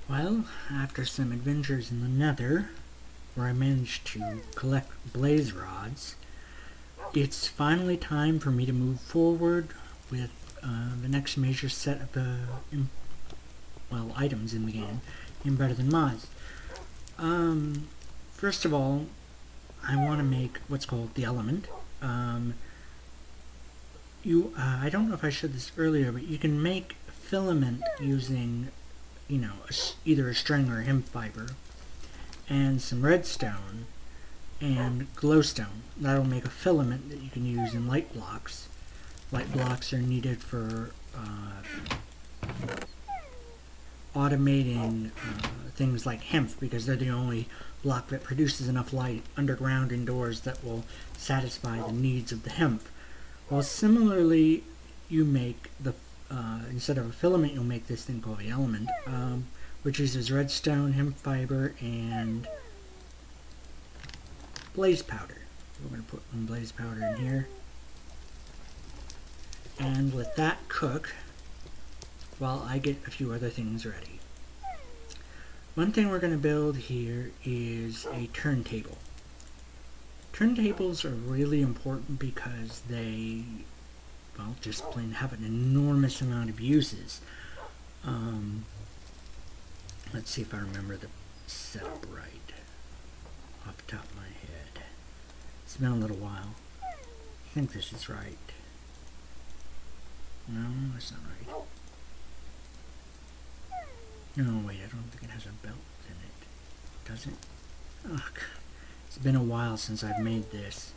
Well, after some adventures in the Nether, where I managed to collect blaze rods, it's finally time for me to move forward with the next major set of items in the game in Better Than Mods. First of all, I want to make what's called the element. I don't know if I showed this earlier, but you can make filament using, either a string or a hemp fiber, and some redstone and glowstone. That'll make a filament that you can use in light blocks. Light blocks are needed for automating things like hemp, because they're the only block that produces enough light underground indoors that will satisfy the needs of the hemp. Well, similarly, you make the instead of a filament, you'll make this thing called the element, which uses redstone, hemp fiber, and blaze powder. We're going to put one blaze powder in here and let that cook while I get a few other things ready. One thing we're going to build here is a turntable. Turntables are really important because they, well, just plain have an enormous amount of uses. Let's see if I remember the setup right off the top of my head. It's been a little while. I think this is right. No, that's not right. No, wait, I don't think it has a belt in it. Does it? Ugh. It's been a while since I've made this.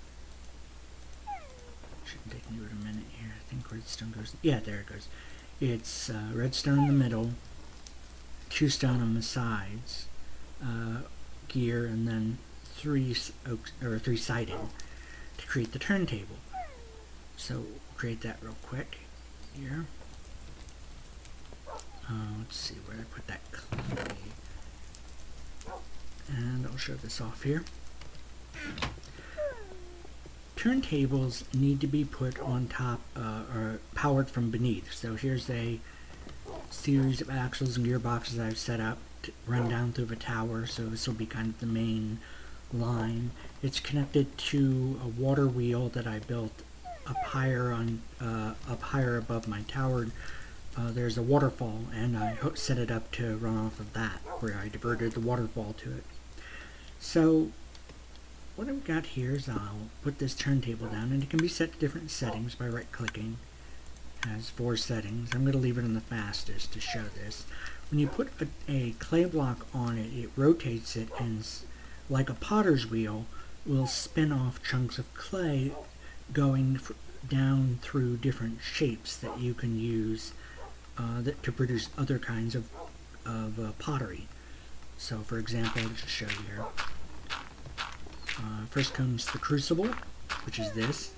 Shouldn't take me but a minute here. I think redstone goes... Yeah, there it goes. It's redstone in the middle, 2 stone on the sides, gear, and then 3 siding to create the turntable. So we'll create that real quick here. Let's see where I put that clay. And I'll show this off here. Turntables need to be put on top or powered from beneath. So here's a series of axles and gearboxes I've set up to run down through the tower. So this will be kind of the main line. It's connected to a water wheel that I built up higher above my tower. There's a waterfall, and I set it up to run off of that, where I diverted the waterfall to it. So what I've got here is I'll put this turntable down, and it can be set to different settings by right-clicking. It has 4 settings. I'm going to leave it on the fastest to show this. When you put a clay block on it, it rotates it, and like a potter's wheel, will spin off chunks of clay going down through different shapes that you can use to produce other kinds of pottery. So, for example, I'll just show you here. First comes the crucible, which is this.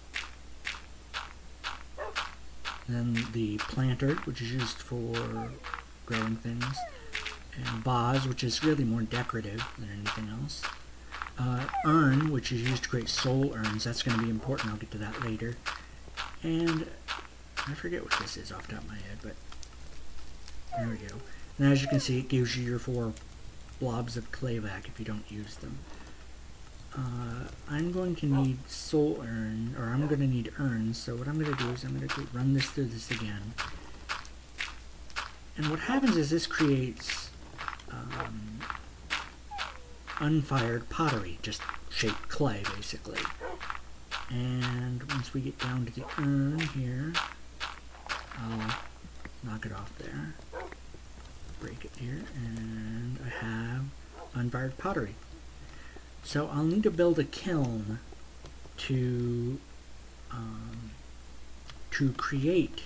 Then the planter, which is used for growing things. And vase, which is really more decorative than anything else. Urn, which is used to create soul urns. That's going to be important. I'll get to that later. And I forget what this is off the top of my head, but there we go. And as you can see, it gives you your 4 blobs of clay back if you don't use them. I'm going to need soul urn, or I'm going to need urns, so what I'm going to do is I'm going to run this through this again. And what happens is this creates unfired pottery, just shaped clay, basically. And once we get down to the urn here, I'll knock it off there, break it here, and I have unfired pottery. So I'll need to build a kiln to create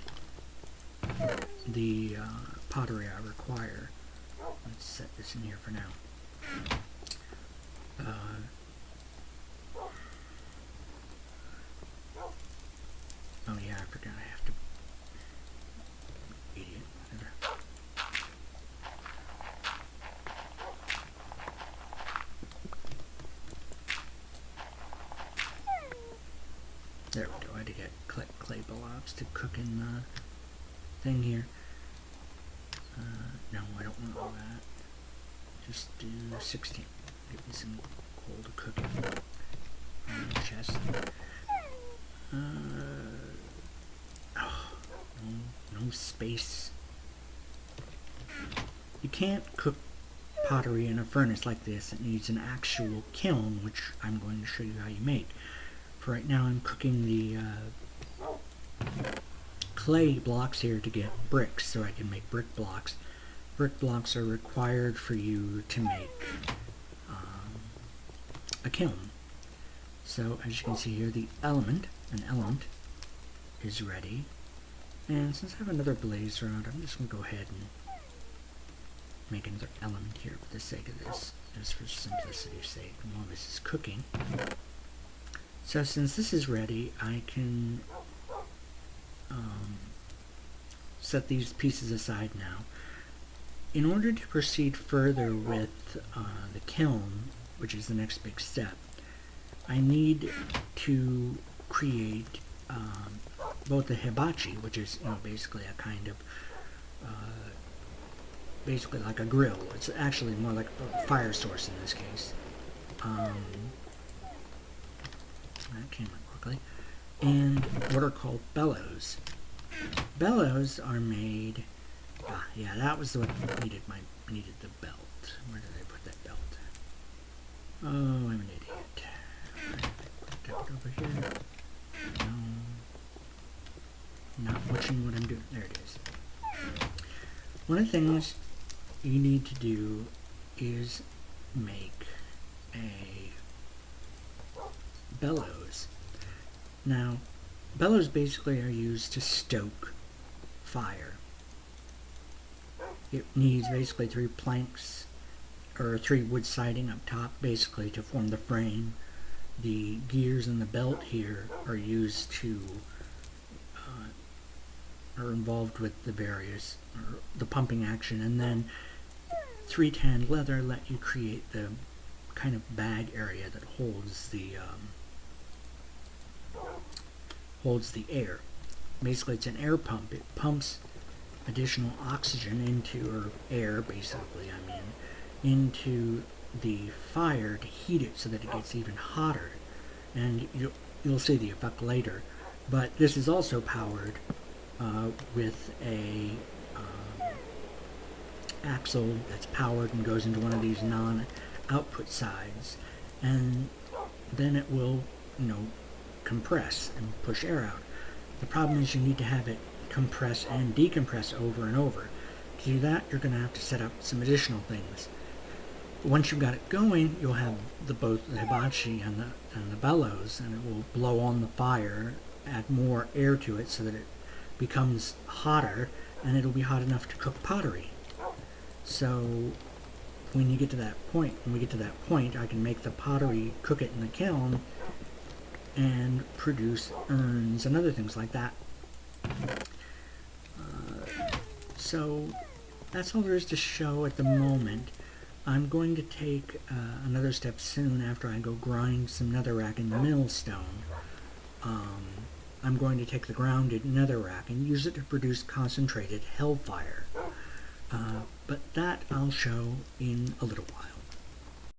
the pottery I require. Let's set this in here for now. Oh yeah, I forgot I have to... Idiot. There we go. I had to get clay blobs to cook in the thing here. No, I don't want all that. just do 16. Give me some coal to cook it. Chest. No space. You can't cook pottery in a furnace like this. It needs an actual kiln, which I'm going to show you how you make. For right now, I'm cooking the clay blocks here to get bricks, so I can make brick blocks. Brick blocks are required for you to make a kiln. So as you can see here, an element is ready. And since I have another blaze rod, I'm just going to go ahead and make another element here for the sake of this, just for simplicity's sake, while this is cooking. So since this is ready, I can set these pieces aside now. In order to proceed further with the kiln, which is the next big step, I need to create both the hibachi, which is basically a kind of basically like a grill. It's actually more like a fire source in this case. That came out quickly. And what are called bellows. Bellows are made. Yeah, that was what needed the belt. Where did I put that belt? Oh, I'm an idiot. Put that over here. No. Not watching what I'm doing. There it is. One of the things you need to do is make a bellows. Now, bellows basically are used to stoke fire. It needs basically 3 planks, or 3 wood siding up top, basically to form the frame. The gears in the belt here are used to, are involved with the various, or the pumping action, and then 3 tanned leather let you create the kind of bag area that holds the air. Basically, it's an air pump. It pumps additional oxygen into, or air basically, into the fire to heat it so that it gets even hotter. And you'll see the effect later. But this is also powered with a axle that's powered and goes into one of these non-output sides, and then it will, compress and push air out. The problem is you need to have it compress and decompress over and over. To do that, you're going to have to set up some additional things. Once you've got it going, you'll have both the hibachi and the bellows, and it will blow on the fire, add more air to it so that it becomes hotter, and it'll be hot enough to cook pottery. So when we get to that point, I can make the pottery, cook it in the kiln, and produce urns and other things like that. So that's all there is to show at the moment. I'm going to take another step soon after I go grind some netherrack in the millstone. I'm going to take the grounded netherrack and use it to produce concentrated hellfire. But that I'll show in a little while.